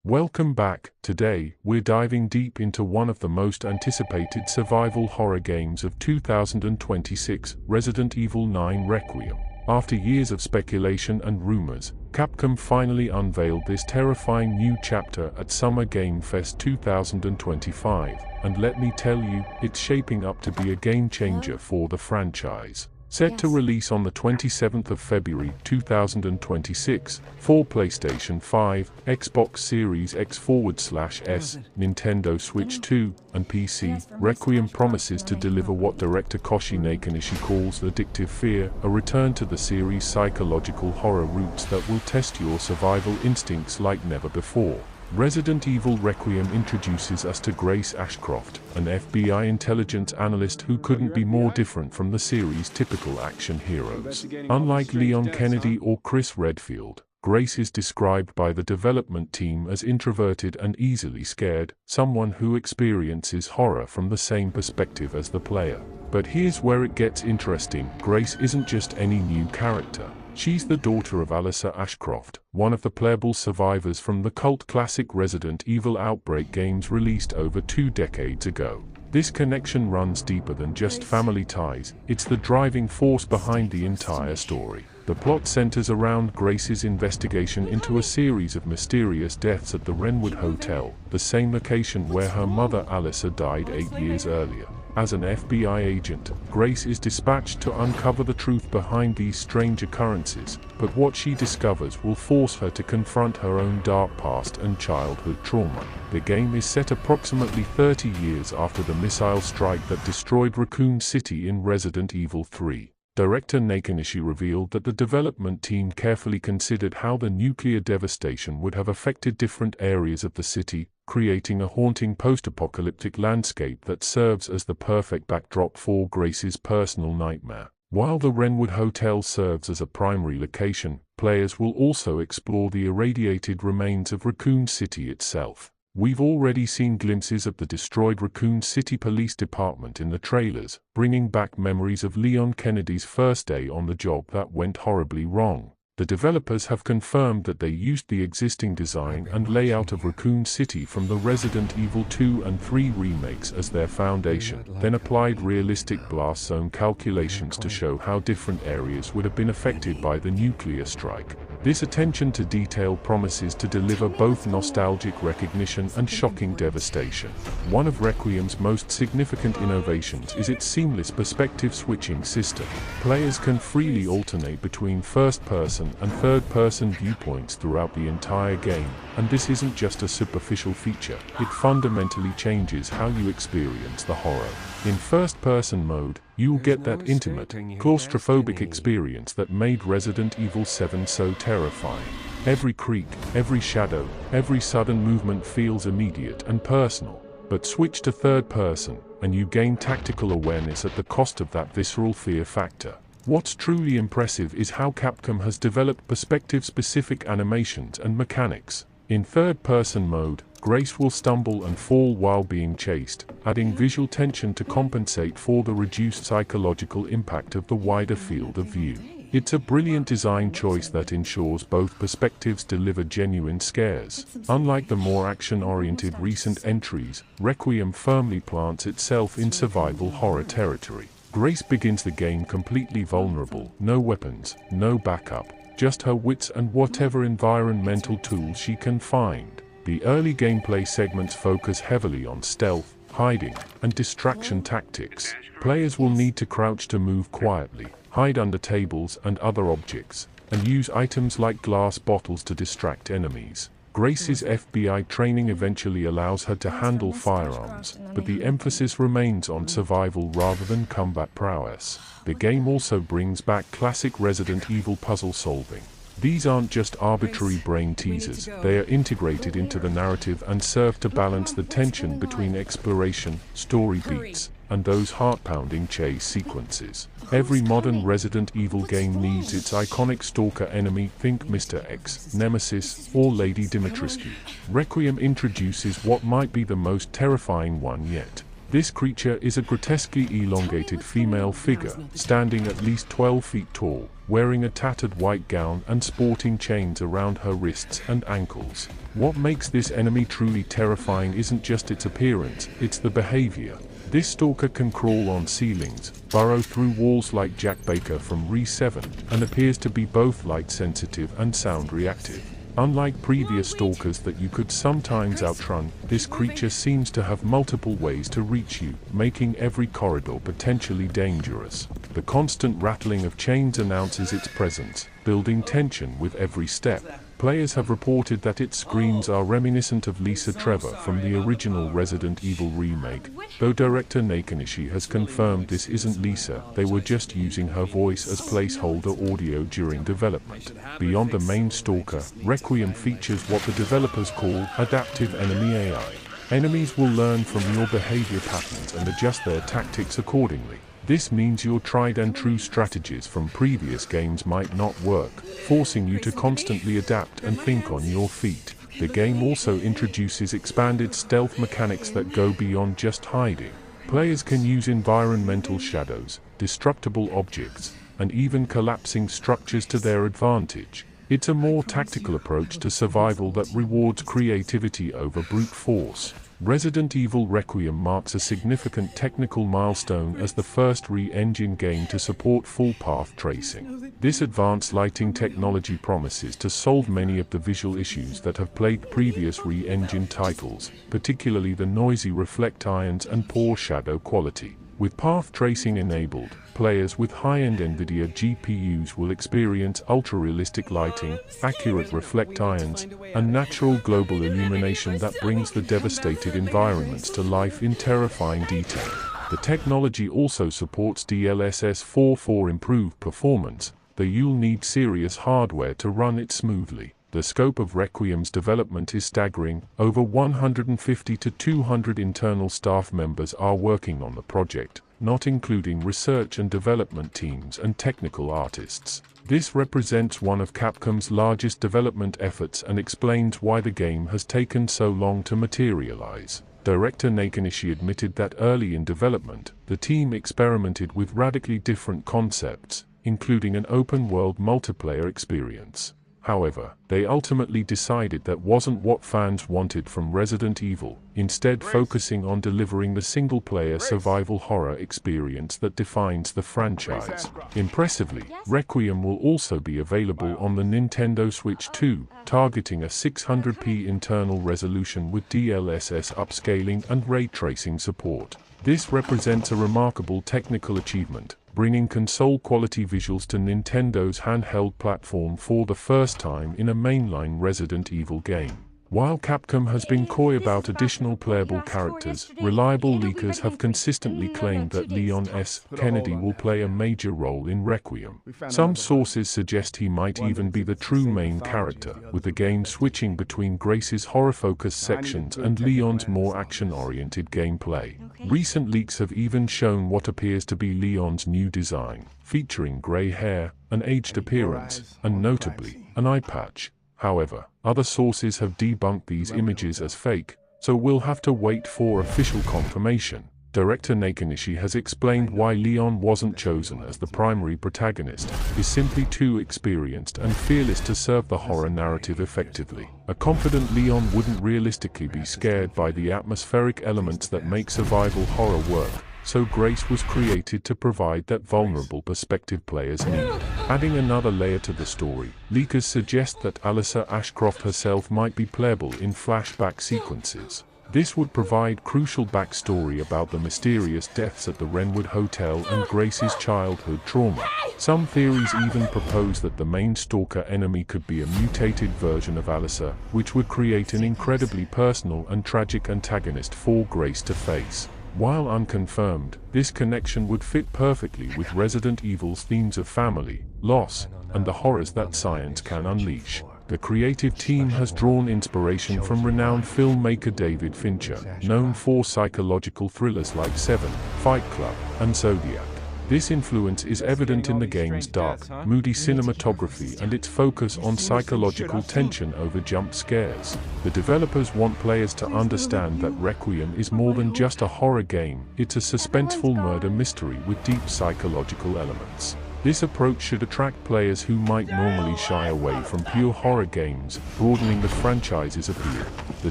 Welcome back. Today, we're diving deep into one of the most anticipated survival horror games of 2026, Resident Evil 9 Requiem. After years of speculation and rumors, Capcom finally unveiled this terrifying new chapter at Summer Game Fest 2025, and let me tell you, it's shaping up to be a game changer for the franchise. Set to release on the 27th of February 2026 for PlayStation 5, Xbox Series X/S, Nintendo Switch 2, and PC, Requiem promises to deliver what director Koshi Nakanishi calls addictive fear, a return to the series' psychological horror roots that will test your survival instincts like never before. Resident Evil Requiem introduces us to Grace Ashcroft, an FBI intelligence analyst who couldn't be more different from the series' typical action heroes. Unlike Leon Kennedy or Chris Redfield, Grace is described by the development team as introverted and easily scared, someone who experiences horror from the same perspective as the player. But here's where it gets interesting. Grace isn't just any new character. She's the daughter of Alyssa Ashcroft, one of the playable survivors from the cult classic Resident Evil Outbreak games released over 2 decades ago. This connection runs deeper than just family ties, it's the driving force behind the entire story. The plot centers around Grace's investigation into a series of mysterious deaths at the Wrenwood Hotel, the same location where her mother Alyssa died 8 years earlier. As an FBI agent, Grace is dispatched to uncover the truth behind these strange occurrences, but what she discovers will force her to confront her own dark past and childhood trauma. The game is set approximately 30 years after the missile strike that destroyed Raccoon City in Resident Evil 3. Director Nakanishi revealed that the development team carefully considered how the nuclear devastation would have affected different areas of the city, creating a haunting post-apocalyptic landscape that serves as the perfect backdrop for Grace's personal nightmare. While the Wrenwood Hotel serves as a primary location, players will also explore the irradiated remains of Raccoon City itself. We've already seen glimpses of the destroyed Raccoon City Police Department in the trailers, bringing back memories of Leon Kennedy's first day on the job that went horribly wrong. The developers have confirmed that they used the existing design and layout of Raccoon City from the Resident Evil 2 and 3 remakes as their foundation, then applied realistic blast zone calculations to show how different areas would have been affected by the nuclear strike. This attention to detail promises to deliver both nostalgic recognition and shocking devastation. One of Requiem's most significant innovations is its seamless perspective switching system. Players can freely alternate between first-person and third-person viewpoints throughout the entire game, and this isn't just a superficial feature, it fundamentally changes how you experience the horror. In first-person mode, you'll get that intimate, claustrophobic experience that made Resident Evil 7 so terrifying. Every creak, every shadow, every sudden movement feels immediate and personal. But switch to third person, and you gain tactical awareness at the cost of that visceral fear factor. What's truly impressive is how Capcom has developed perspective-specific animations and mechanics. In third-person mode, Grace will stumble and fall while being chased, adding visual tension to compensate for the reduced psychological impact of the wider field of view. It's a brilliant design choice that ensures both perspectives deliver genuine scares. Unlike the more action-oriented recent entries, Requiem firmly plants itself in survival horror territory. Grace begins the game completely vulnerable, no weapons, no backup, just her wits and whatever environmental tools she can find. The early gameplay segments focus heavily on stealth, hiding, and distraction tactics. Players will need to crouch to move quietly, hide under tables and other objects, and use items like glass bottles to distract enemies. Grace's FBI training eventually allows her to handle firearms, but the emphasis remains on survival rather than combat prowess. The game also brings back classic Resident Evil puzzle solving. These aren't just arbitrary brain teasers, they are integrated into the narrative and serve to balance the tension between exploration, story beats, and those heart-pounding chase sequences. Every modern Resident Evil game needs its iconic stalker enemy, think Mr. X, Nemesis, or Lady Dimitrescu. Requiem introduces what might be the most terrifying one yet. This creature is a grotesquely elongated female figure, standing at least 12 feet tall, wearing a tattered white gown and sporting chains around her wrists and ankles. What makes this enemy truly terrifying isn't just its appearance, it's the behavior. This stalker can crawl on ceilings, burrow through walls like Jack Baker from Re 7, and appears to be both light-sensitive and sound-reactive. Unlike previous stalkers that you could sometimes outrun, this creature seems to have multiple ways to reach you, making every corridor potentially dangerous. The constant rattling of chains announces its presence, building tension with every step. Players have reported that its screams are reminiscent of Lisa Trevor from the original Resident Evil remake. Though director Nakanishi has confirmed this isn't Lisa, they were just using her voice as placeholder audio during development. Beyond the main stalker, Requiem features what the developers call adaptive enemy AI. Enemies will learn from your behavior patterns and adjust their tactics accordingly. This means your tried and true strategies from previous games might not work, forcing you to constantly adapt and think on your feet. The game also introduces expanded stealth mechanics that go beyond just hiding. Players can use environmental shadows, destructible objects, and even collapsing structures to their advantage. It's a more tactical approach to survival that rewards creativity over brute force. Resident Evil Requiem marks a significant technical milestone as the first Re-engine game to support full path tracing. This advanced lighting technology promises to solve many of the visual issues that have plagued previous Re-engine titles, particularly the noisy reflect irons and poor shadow quality. With path tracing enabled, players with high-end NVIDIA GPUs will experience ultra-realistic lighting, accurate reflect irons, and natural global illumination that brings the devastated environments to life in terrifying detail. The technology also supports DLSS 4 for improved performance, though you'll need serious hardware to run it smoothly. The scope of Requiem's development is staggering. Over 150 to 200 internal staff members are working on the project, not including research and development teams and technical artists. This represents one of Capcom's largest development efforts and explains why the game has taken so long to materialize. Director Nakanishi admitted that early in development, the team experimented with radically different concepts, including an open-world multiplayer experience. However, they ultimately decided that wasn't what fans wanted from Resident Evil, instead focusing on delivering the single-player survival horror experience that defines the franchise. Impressively, Requiem will also be available on the Nintendo Switch 2, targeting a 600p internal resolution with DLSS upscaling and ray tracing support. This represents a remarkable technical achievement, bringing console-quality visuals to Nintendo's handheld platform for the first time in a mainline Resident Evil game. While Capcom has been coy about additional playable characters, reliable leakers have consistently claimed that Leon S. Kennedy will play a major role in Requiem. Some sources suggest he might even be the true main character, with the game switching between Grace's horror-focused sections and Leon's more action-oriented gameplay. Recent leaks have even shown what appears to be Leon's new design, featuring grey hair, an aged appearance, and notably, an eye patch. However, other sources have debunked these images as fake, so we'll have to wait for official confirmation. Director Nakanishi has explained why Leon wasn't chosen as the primary protagonist. He's simply too experienced and fearless to serve the horror narrative effectively. A confident Leon wouldn't realistically be scared by the atmospheric elements that make survival horror work, so Grace was created to provide that vulnerable perspective players need. Adding another layer to the story, leakers suggest that Alyssa Ashcroft herself might be playable in flashback sequences. This would provide crucial backstory about the mysterious deaths at the Wrenwood Hotel and Grace's childhood trauma. Some theories even propose that the main stalker enemy could be a mutated version of Alyssa, which would create an incredibly personal and tragic antagonist for Grace to face. While unconfirmed, this connection would fit perfectly with Resident Evil's themes of family, loss, and the horrors that science can unleash. The creative team has drawn inspiration from renowned filmmaker David Fincher, known for psychological thrillers like Seven, Fight Club, and Zodiac. This influence is evident in the game's dark, moody cinematography and its focus on psychological tension over jump scares. The developers want players to understand that Requiem is more than just a horror game, it's a suspenseful murder mystery with deep psychological elements. This approach should attract players who might normally shy away from pure horror games, broadening the franchise's appeal. The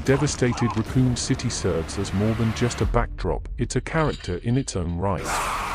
devastated Raccoon City serves as more than just a backdrop, it's a character in its own right.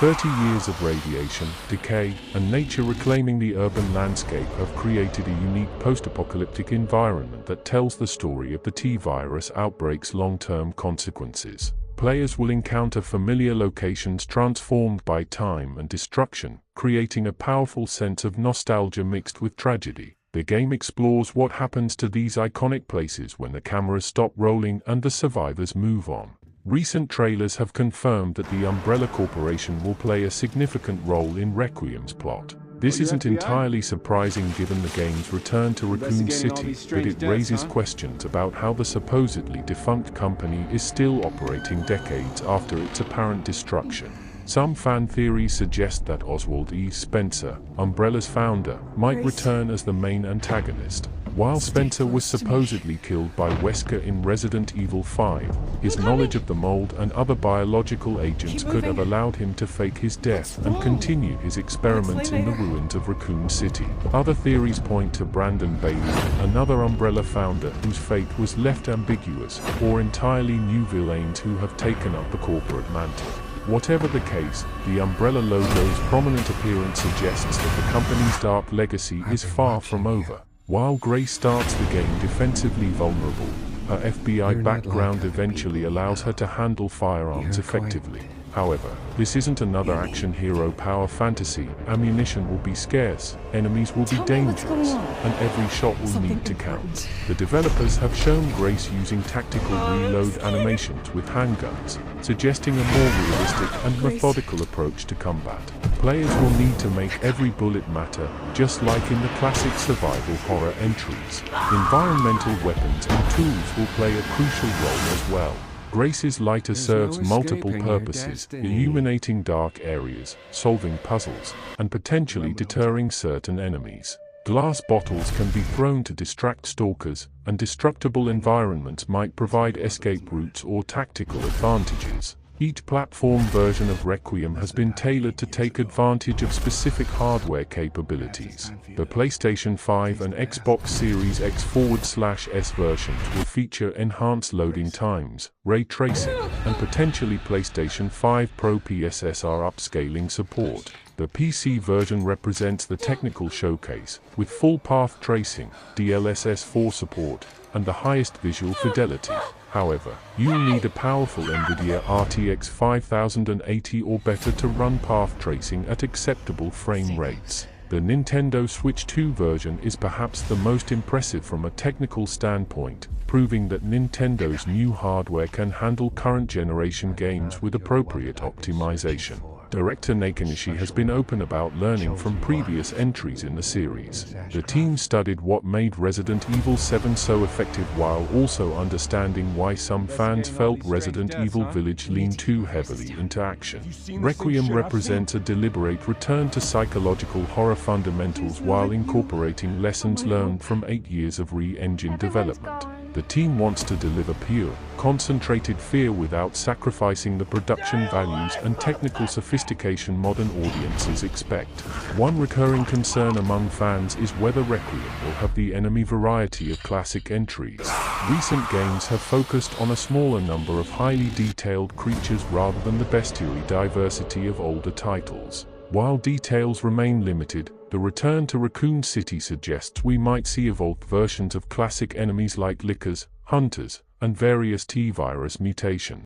30 years of radiation, decay, and nature reclaiming the urban landscape have created a unique post-apocalyptic environment that tells the story of the T-virus outbreak's long-term consequences. Players will encounter familiar locations transformed by time and destruction, creating a powerful sense of nostalgia mixed with tragedy. The game explores what happens to these iconic places when the cameras stop rolling and the survivors move on. Recent trailers have confirmed that the Umbrella Corporation will play a significant role in Requiem's plot. This isn't entirely surprising given the game's return to Raccoon City, but it raises questions about how the supposedly defunct company is still operating decades after its apparent destruction. Some fan theories suggest that Oswald E. Spencer, Umbrella's founder, might return as the main antagonist. While Spencer was supposedly killed by Wesker in Resident Evil 5, his knowledge of the mold and other biological agents could have allowed him to fake his death and continue his experiments in the ruins of Raccoon City. Other theories point to Brandon Bailey, another Umbrella founder whose fate was left ambiguous, or entirely new villains who have taken up the corporate mantle. Whatever the case, the Umbrella logo's prominent appearance suggests that the company's dark legacy is far from over. While Grace starts the game defensively vulnerable, her FBI background eventually allows her to handle firearms effectively. However, this isn't another action hero power fantasy. Ammunition will be scarce, enemies will be dangerous, and every shot will need to count. The developers have shown Grace using tactical reload animations with handguns, suggesting a more realistic and methodical approach to combat. Players will need to make every bullet matter, just like in the classic survival horror entries. Environmental weapons and tools will play a crucial role as well. Grace's lighter serves multiple purposes, illuminating dark areas, solving puzzles, and potentially deterring certain enemies. Glass bottles can be thrown to distract stalkers, and destructible environments might provide escape routes or tactical advantages. Each platform version of Requiem has been tailored to take advantage of specific hardware capabilities. The PlayStation 5 and Xbox Series X/S versions will feature enhanced loading times, ray tracing, and potentially PlayStation 5 Pro PSSR upscaling support. The PC version represents the technical showcase, with full path tracing, DLSS 4 support, and the highest visual fidelity. However, you'll need a powerful NVIDIA RTX 5080 or better to run path tracing at acceptable frame rates. The Nintendo Switch 2 version is perhaps the most impressive from a technical standpoint, proving that Nintendo's new hardware can handle current generation games with appropriate optimization. Director Nakanishi has been open about learning from previous entries in the series. The team studied what made Resident Evil 7 so effective while also understanding why some fans felt Resident Evil Village leaned too heavily into action. Requiem represents a deliberate return to psychological horror fundamentals while incorporating lessons learned from 8 years of re-engine development. The team wants to deliver pure, concentrated fear without sacrificing the production values and technical sophistication modern audiences expect. One recurring concern among fans is whether Requiem will have the enemy variety of classic entries. Recent games have focused on a smaller number of highly detailed creatures rather than the bestiary diversity of older titles. While details remain limited, the return to Raccoon City suggests we might see evolved versions of classic enemies like Lickers, Hunters, and various T-virus mutations.